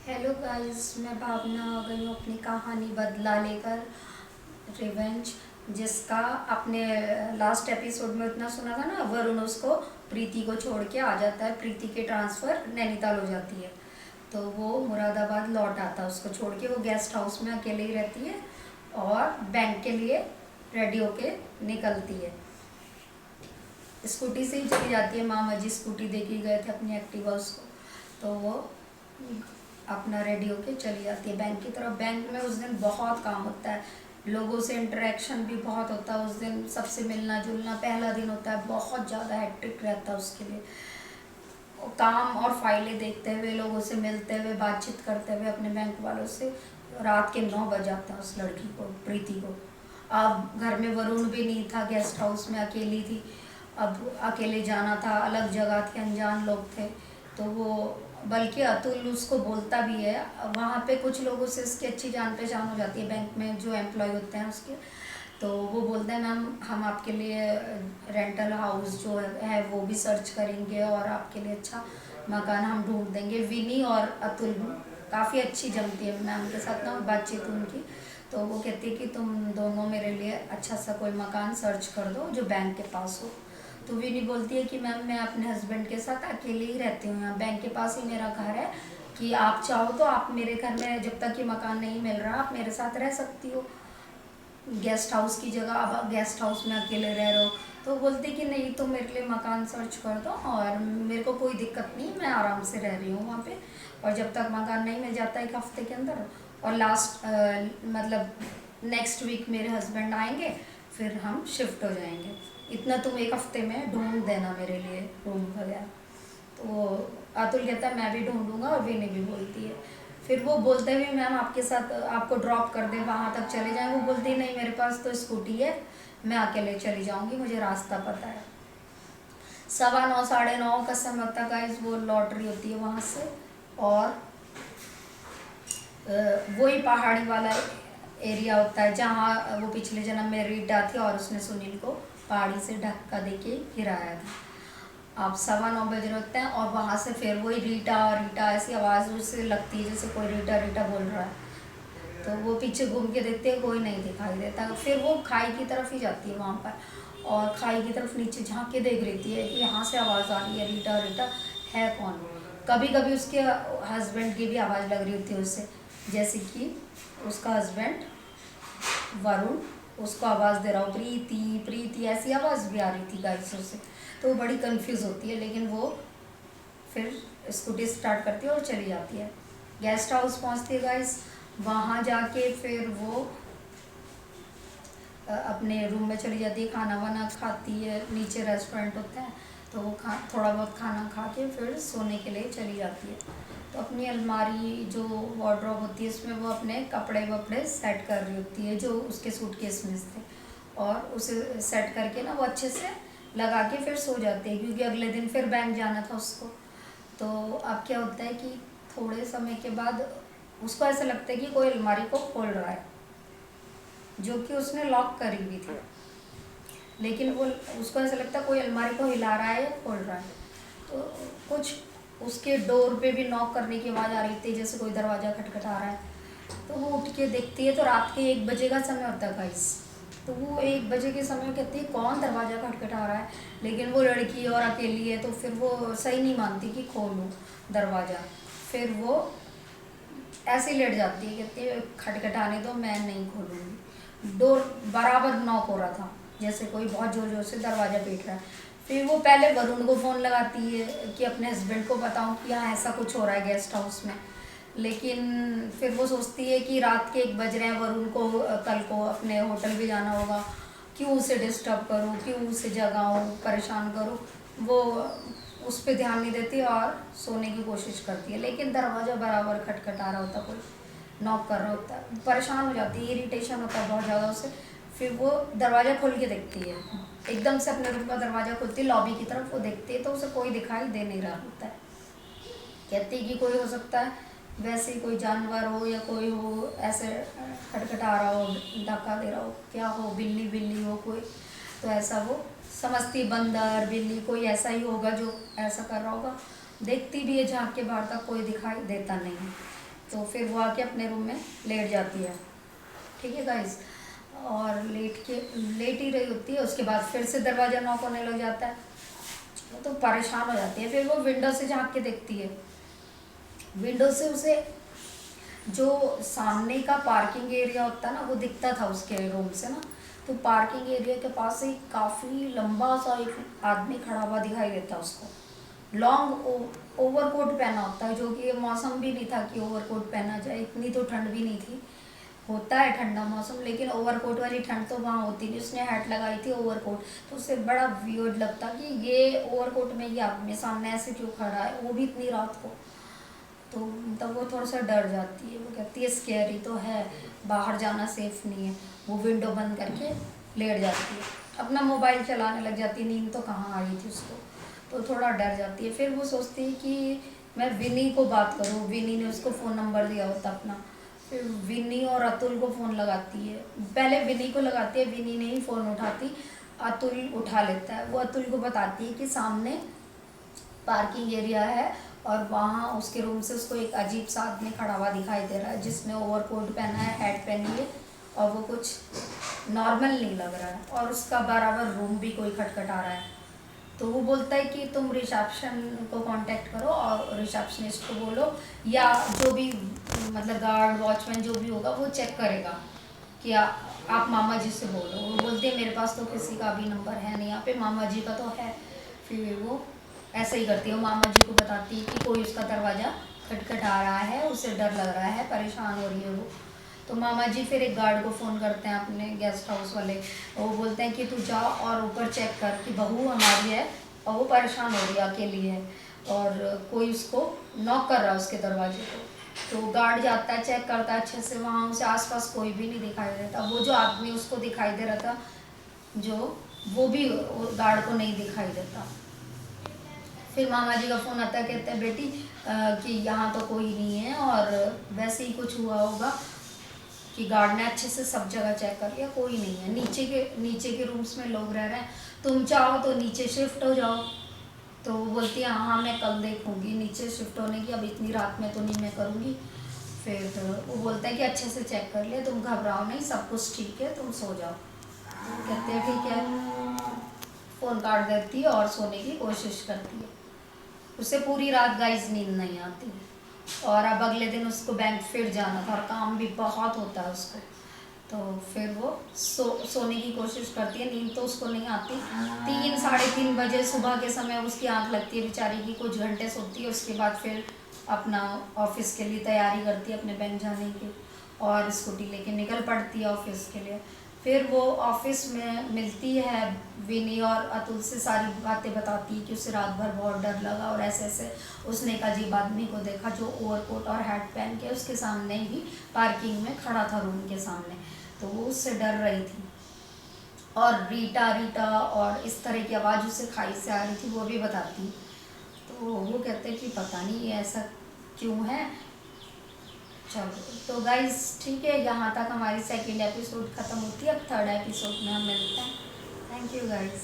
Hello guys, मैं भावना आ गई हूँ अपनी कहानी बदला लेकर। रिवेंज, जिसका आपने लास्ट एपिसोड में इतना सुना था ना, वरुण उसको प्रीति को छोड़ के आ जाता है। प्रीति के ट्रांसफ़र नैनीताल हो जाती है तो वो मुरादाबाद लौट आता है उसको छोड़ के। वो गेस्ट हाउस में अकेले ही रहती है और बैंक के लिए रेडी होके निकलती है। स्कूटी से ही चली जाती है, मामा जी स्कूटी दे के गए थे अपनी एक्टिवा उसको। तो वो अपना रेडी होके चली जाती है बैंक की तरफ। बैंक में उस दिन बहुत काम होता है, लोगों से इंटरेक्शन भी बहुत होता है उस दिन। सबसे मिलना जुलना, पहला दिन होता है, बहुत ज़्यादा हैट्रिक रहता है उसके लिए। काम और फाइलें देखते हुए, लोगों से मिलते हुए, बातचीत करते हुए अपने बैंक वालों से रात के 9 बज जाता है उस लड़की को, प्रीति को। अब घर में वरुण भी नहीं था, गेस्ट हाउस में अकेली थी। अब अकेले जाना था, अलग जगह थी, अनजान लोग थे। तो वो, बल्कि अतुल उसको बोलता भी है। वहाँ पे कुछ लोगों से इसकी अच्छी जान पहचान हो जाती है, बैंक में जो एम्प्लॉय होते हैं उसके। तो वो बोलते हैं मैम, हम आपके लिए रेंटल हाउस जो है वो भी सर्च करेंगे और आपके लिए अच्छा मकान हम ढूंढ देंगे। विनी और अतुल काफ़ी अच्छी जमती है मैम के साथ ना बातचीत उनकी। तो वो कहती है कि तुम दोनों मेरे लिए अच्छा सा कोई मकान सर्च कर दो जो बैंक के पास हो। तो विनी बोलती है कि मैम, मैं अपने हस्बैंड के साथ अकेले ही रहती हूँ, यहाँ बैंक के पास ही मेरा घर है। कि आप चाहो तो आप मेरे घर में, जब तक ये मकान नहीं मिल रहा, आप मेरे साथ रह सकती हो गेस्ट हाउस की जगह। अब गेस्ट हाउस में अकेले रह रहे हो। तो बोलती कि नहीं, तो मेरे लिए मकान सर्च कर दो और मेरे को कोई दिक्कत नहीं, मैं आराम से रह रही हूँ वहाँ पे। और जब तक मकान नहीं मिल जाता 1 हफ्ते के अंदर, और लास्ट मतलब नेक्स्ट वीक मेरे हस्बैंड आएंगे, फिर हम शिफ्ट हो जाएंगे। इतना तुम 1 हफ्ते में ढूंढ देना मेरे लिए रूम वगैरह। तो अतुल कहता है मैं भी ढूंढूंगा, और विनी भी बोलती है। फिर वो बोलते हुए मैम आपके साथ आपको ड्रॉप कर दे, वहाँ तक चले जाएं। वो बोलती नहीं, मेरे पास तो स्कूटी है, मैं अकेले चली जाऊंगी, मुझे रास्ता पता है। 9:15 9:30 का समय होता है गाइस, वो लॉटरी होती है वहाँ से। और वही पहाड़ी वाला एरिया होता है जहाँ वो पिछले जन्म में रीटा थी और उसने सुनील को पहाड़ी से धक्का देके गिराया था। आप 9:15 बज रहे होते हैं और वहाँ से फिर वही रीटा रीटा ऐसी आवाज़ उससे लगती है जैसे कोई रीटा रीटा बोल रहा है। तो वो पीछे घूम के देखते हैं, कोई नहीं दिखाई देता। फिर वो खाई की तरफ ही जाती है वहाँ पर, और खाई की तरफ नीचे झाँक के देख रही है कि यहाँ से आवाज़ आ रही है, रीटा रीटा है कौन। कभी कभी उसके हस्बैंड की भी आवाज़ लग रही होती है उससे, जैसे कि उसका हस्बैंड वरुण उसको आवाज़ दे रहा हो, प्रीति प्रीति, ऐसी आवाज़ भी आ रही थी गाइस उससे। तो वो बड़ी कंफ्यूज होती है, लेकिन वो फिर स्कूटी स्टार्ट करती है और चली जाती है। गेस्ट हाउस पहुंचती है गाइस। वहाँ जाके फिर वो अपने रूम में चली जाती है, खाना वाना खाती है, नीचे रेस्टोरेंट होते हैं। तो वो थोड़ा बहुत खाना खा के फिर सोने के लिए चली जाती है। तो अपनी अलमारी जो वार्डरोब होती है उसमें वो अपने कपड़े वपड़े सेट कर रही होती है जो उसके सूटकेस में थे, और उसे सेट करके ना वो अच्छे से लगा के फिर सो जाती है, क्योंकि अगले दिन फिर बैंक जाना था उसको। तो अब क्या होता है कि थोड़े समय के बाद उसको ऐसा लगता है कि कोई अलमारी को खोल रहा है, जो कि उसने लॉक करी हुई थी। लेकिन वो, उसको ऐसा लगता है कोई अलमारी को हिला रहा है या खोल रहा है। तो कुछ उसके डोर पे भी नॉक करने की आवाज़ आ रही थी, जैसे कोई दरवाज़ा खटखटा रहा है। तो वो उठ के देखती है, तो रात के 1 बजे का समय होता है गाइस। तो वो 1 बजे के समय कहती है कौन दरवाज़ा खटखटा रहा है। लेकिन वो लड़की और अकेली है, तो फिर वो सही नहीं मानती कि खोलूँ दरवाज़ा। फिर वो ऐसे ही लेट जाती है, कहती है खटखटाने दो, मैं नहीं खोलूँगी। डोर बराबर नॉक हो रहा था, जैसे कोई बहुत ज़ोर ज़ोर से दरवाज़ा पीट रहा है। फिर वो पहले वरुण को फ़ोन लगाती है कि अपने हस्बैंड को बताऊं कि यहाँ ऐसा कुछ हो रहा है गेस्ट हाउस में। लेकिन फिर वो सोचती है कि रात के 1 बज रहे हैं, वरुण को कल को अपने होटल भी जाना होगा, क्यों उसे डिस्टर्ब करूँ, क्यों उसे जगाऊँ, परेशान करूँ। वो उस पर ध्यान नहीं देती और सोने की कोशिश करती है, लेकिन दरवाज़ा बराबर खटखटा रहा होता, कोई नॉक कर रहा होता है। परेशान हो जाती है, इरिटेशन होता है बहुत ज़्यादा उसे। फिर वो दरवाज़ा खोल के देखती है, एकदम से अपने रूम का दरवाज़ा खोलती है, लॉबी की तरफ वो देखती है, तो उसे कोई दिखाई दे नहीं रहा होता है। कहती है कि कोई हो सकता है, वैसे ही कोई जानवर हो या कोई हो, ऐसे खटखटा रहा हो, धक्का दे रहा हो, क्या हो, बिल्ली बिल्ली हो कोई। तो ऐसा वो समझती, बंदर बिल्ली कोई ऐसा ही होगा जो ऐसा कर रहा होगा। देखती भी है झाँक के बाहर, तक कोई दिखाई देता नहीं है। तो फिर वो आके अपने रूम में लेट जाती है। ठीक है गाइस, और लेट ही रही होती है। उसके बाद फिर से दरवाज़ा नॉक होने लग जाता है, तो परेशान हो जाती है। फिर वो विंडो से झांक के देखती है। विंडो से उसे जो सामने का पार्किंग एरिया होता है ना, वो दिखता था उसके रूम से ना। तो पार्किंग एरिया के पास ही काफ़ी लंबा सा एक आदमी खड़ा हुआ दिखाई देता है उसको। लॉन्ग ओवरकोट पहना होता है, जो कि ये मौसम भी नहीं था कि ओवरकोट पहना जाए, इतनी तो ठंड भी नहीं थी। होता है ठंडा मौसम, लेकिन ओवरकोट वाली ठंड तो वहाँ होती नहीं। उसने हैट लगाई थी ओवरकोट, तो उससे बड़ा वियर्ड लगता कि ये ओवरकोट में ये आदमी सामने ऐसे क्यों खड़ा है, वो भी इतनी रात को। तो तब वो थोड़ा सा डर जाती है। वो कहती है स्कैरी तो है, बाहर जाना सेफ नहीं है। वो विंडो बंद करके लेट जाती है, अपना मोबाइल चलाने लग जाती है। नींद तो कहाँ आ रही थी उसको, तो थोड़ा डर जाती है। फिर वो सोचती है कि मैं विनी को बात करूँ। विनी ने उसको फ़ोन नंबर दिया होता अपना। फिर विनी और अतुल को फ़ोन लगाती है। पहले विनी को लगाती है, विनी नहीं फ़ोन उठाती, अतुल उठा लेता है। वो अतुल को बताती है कि सामने पार्किंग एरिया है और वहाँ उसके रूम से उसको एक अजीब सा आदमी खड़ा हुआ दिखाई दे रहा है, जिसने ओवरकोट पहना है, हैट पहनी है, और वो कुछ नॉर्मल नहीं लग रहा है। और उसका बराबर रूम भी कोई खटखटा रहा है। तो वो बोलता है कि तुम रिसेप्शन को कांटेक्ट करो और रिसेप्शनिस्ट को बोलो, या जो भी मतलब गार्ड वॉचमैन जो भी होगा वो चेक करेगा कि आप मामा जी से बोलो। वो बोलते हैं मेरे पास तो किसी का भी नंबर है नहीं यहाँ पे, मामा जी का तो है। फिर वो ऐसे ही करती है, वो मामा जी को बताती है कि कोई उसका दरवाज़ा खटखटा रहा है, उसे डर लग रहा है, परेशान हो रही है वो। तो मामा जी फिर एक गार्ड को फ़ोन करते हैं, अपने गेस्ट हाउस वाले। वो बोलते हैं कि तू जा और ऊपर चेक कर कि बहू हमारी है और वो परेशान हो रही है, अकेली है, और कोई उसको नॉक कर रहा है उसके दरवाजे को। तो गार्ड जाता है, चेक करता है अच्छे से, वहाँ उसे आसपास कोई भी नहीं दिखाई देता। वो जो आदमी उसको दिखाई दे रहा था, जो वो भी गार्ड को नहीं दिखाई देता। फिर मामा जी का फ़ोन आता है, कहते हैं बेटी कि यहाँ तो कोई नहीं है, और वैसे ही कुछ हुआ होगा कि गार्ड ने अच्छे से सब जगह चेक कर लिया, कोई नहीं है। नीचे के रूम्स में लोग रह रहे हैं, तुम चाहो तो नीचे शिफ्ट हो जाओ। तो वो बोलती है हाँ मैं कल देखूँगी नीचे शिफ्ट होने की, अब इतनी रात में तो नहीं मैं करूँगी। फिर वो बोलते हैं कि अच्छे से चेक कर लिया, तुम घबराओ नहीं, सब कुछ ठीक है, तुम सो जाओ। तो कहते हैं ठीक है, फ़ोन काट देती है और सोने की कोशिश करती है। उसे पूरी रात गाइस नींद नहीं आती, और अब अगले दिन उसको बैंक फिर जाना था और काम भी बहुत होता है उसको। तो फिर वो सोने की कोशिश करती है, नींद तो उसको नहीं आती। 3 साढ़े 3 बजे सुबह के समय उसकी आंख लगती है बेचारी की, कुछ घंटे सोती है। उसके बाद फिर अपना ऑफिस के लिए तैयारी करती है, अपने बैंक जाने की, और स्कूटी लेके निकल पड़ती है ऑफिस के लिए। फिर वो ऑफिस में मिलती है विनी और अतुल से, सारी बातें बताती है कि उसे रात भर बहुत डर लगा, और ऐसे ऐसे उसने एक अजीब आदमी को देखा जो ओवरकोट और हैट पहन के उसके सामने ही पार्किंग में खड़ा था रूम के सामने। तो वो उससे डर रही थी, और रीटा रीटा और इस तरह की आवाज़ उसे खाई से आ रही थी, वो भी बताती। तो वो कहते हैं कि पता नहीं ये ऐसा क्यों है। चलो तो गाइस ठीक है, यहाँ तक हमारी सेकेंड एपिसोड ख़त्म होती है। अब थर्ड एपिसोड में हम मिलते हैं। Thank you guys.